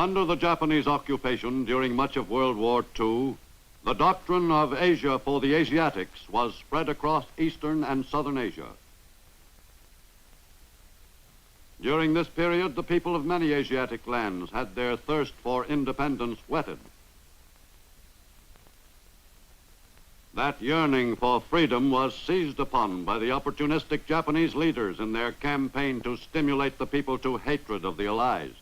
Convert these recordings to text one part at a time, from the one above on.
Under the Japanese occupation during much of World War II, the doctrine of Asia for the Asiatics was spread across Eastern and Southern Asia. During this period, the people of many Asiatic lands had their thirst for independence whetted. That yearning for freedom was seized upon by the opportunistic Japanese leaders in their campaign to stimulate the people to hatred of the Allies.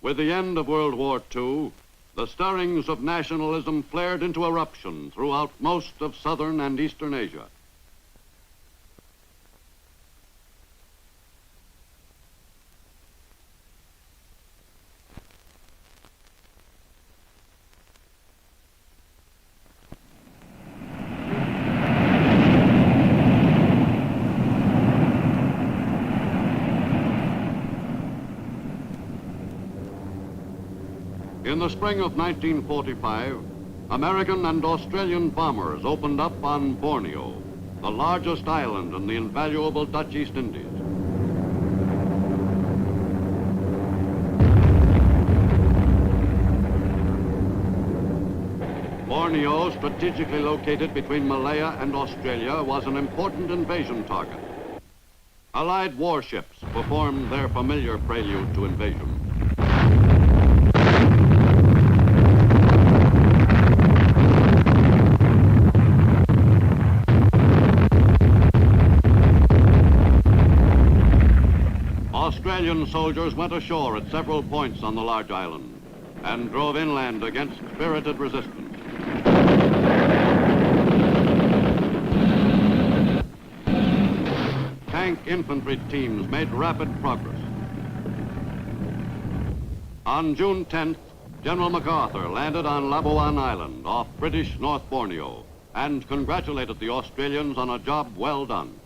With the end of World War II, the stirrings of nationalism flared into eruption throughout most of Southern and Eastern Asia. In the spring of 1945, American and Australian bombers opened up on Borneo, the largest island in the invaluable Dutch East Indies. Borneo, strategically located between Malaya and Australia, was an important invasion target. Allied warships performed their familiar prelude to invasion. Australian soldiers went ashore at several points on the large island and drove inland against spirited resistance. Tank infantry teams made rapid progress. On June 10th, General MacArthur landed on Labuan Island off British North Borneo and congratulated the Australians on a job well done.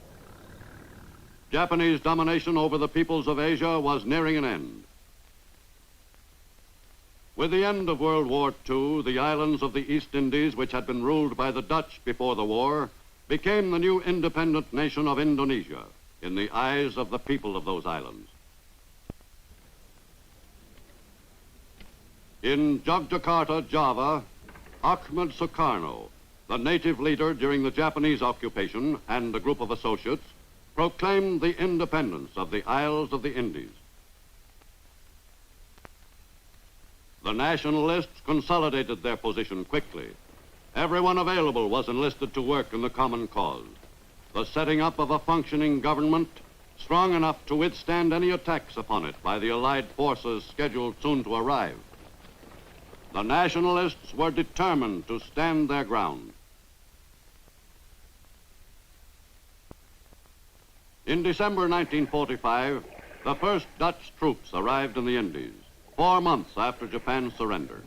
Japanese domination over the peoples of Asia was nearing an end. With the end of World War II, the islands of the East Indies, which had been ruled by the Dutch before the war, became the new independent nation of Indonesia in the eyes of the people of those islands. In Yogyakarta, Java, Ahmed Sukarno, the native leader during the Japanese occupation, and a group of associates, proclaimed the independence of the Isles of the Indies. The nationalists consolidated their position quickly. Everyone available was enlisted to work in the common cause, the setting up of a functioning government strong enough to withstand any attacks upon it by the Allied forces scheduled soon to arrive. The nationalists were determined to stand their ground. In December 1945, the first Dutch troops arrived in the Indies, 4 months after Japan surrendered.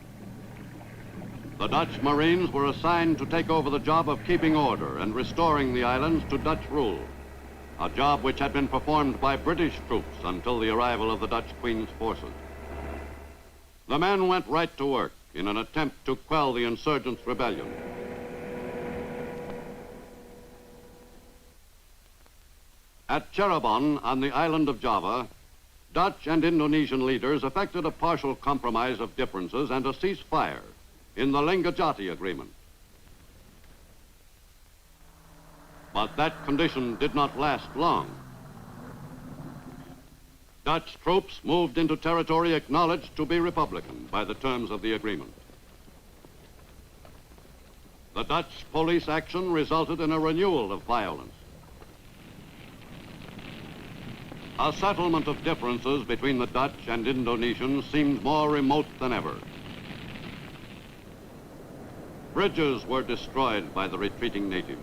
The Dutch Marines were assigned to take over the job of keeping order and restoring the islands to Dutch rule, a job which had been performed by British troops until the arrival of the Dutch Queen's forces. The men went right to work in an attempt to quell the insurgents' rebellion. At Cirebon, on the island of Java, Dutch and Indonesian leaders effected a partial compromise of differences and a ceasefire in the Linggadjati Agreement. But that condition did not last long. Dutch troops moved into territory acknowledged to be Republican by the terms of the agreement. The Dutch police action resulted in a renewal of violence. A settlement of differences between the Dutch and Indonesians seemed more remote than ever. Bridges were destroyed by the retreating natives.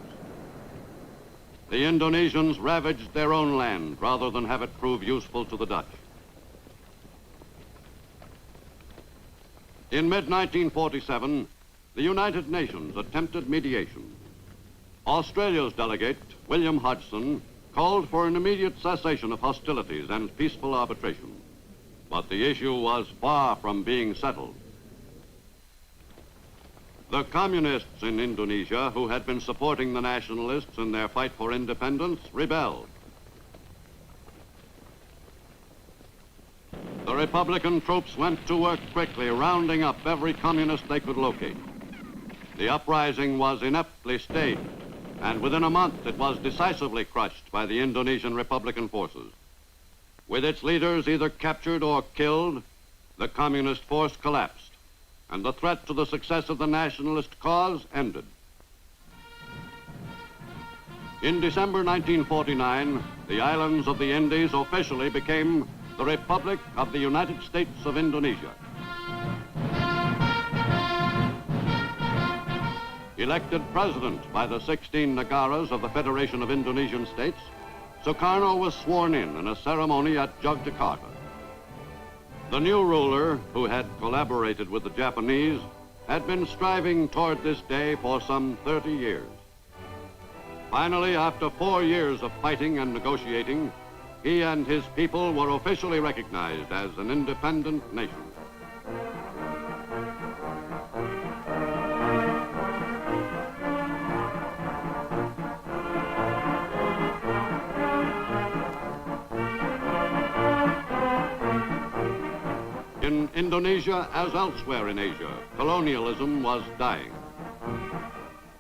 The Indonesians ravaged their own land rather than have it prove useful to the Dutch. In mid-1947, the United Nations attempted mediation. Australia's delegate, William Hodgson, called for an immediate cessation of hostilities and peaceful arbitration. But the issue was far from being settled. The communists in Indonesia, who had been supporting the nationalists in their fight for independence, rebelled. The Republican troops went to work quickly, rounding up every communist they could locate. The uprising was ineptly staged, and within a month it was decisively crushed by the Indonesian Republican forces. With its leaders either captured or killed, the communist force collapsed, and the threat to the success of the nationalist cause ended. In December 1949, the islands of the Indies officially became the Republic of the United States of Indonesia. Elected president by the 16 Negaras of the Federation of Indonesian States, Sukarno was sworn in a ceremony at Yogyakarta. The new ruler, who had collaborated with the Japanese, had been striving toward this day for some 30 years. Finally, after 4 years of fighting and negotiating, he and his people were officially recognized as an independent nation. In Indonesia, as elsewhere in Asia, colonialism was dying.